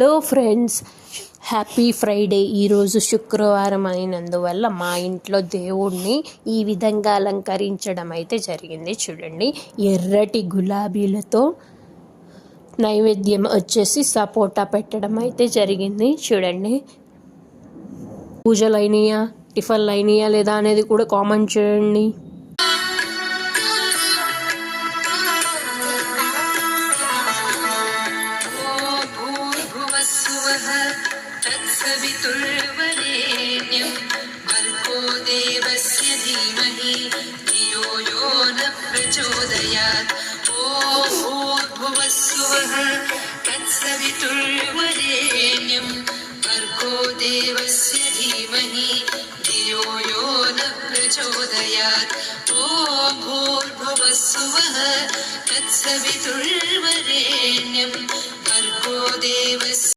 Hello friends, happy Friday. ఈరోజు శుక్రవారం అయినందువల్ల మా ఇంట్లో దేవుణ్ణి ఈ విధంగా అలంకరించడం అయితే జరిగింది. చూడండి, ఎర్రటి గులాబీలతో నైవేద్యం వచ్చేసి సపోటా పెట్టడం అయితే జరిగింది. చూడండి, పూజలు అయినాయా, టిఫన్లు అయినాయా లేదా అనేది కూడా కామెంట్ చేయండి. तत्सवितुर्वरेण्यं भर्गो देवस्य धीमहि धियो यो न प्रचोदयात्। ॐ भूर्भुवस्सुवः तत्सवितुर्वरेण्यं भर्गो देवस्य धीमहि धियो यो न प्रचोदयात्। ॐ भूर्भुवस्सुवः तत्सवितुर्वरेण्यं भर्गो देवस्य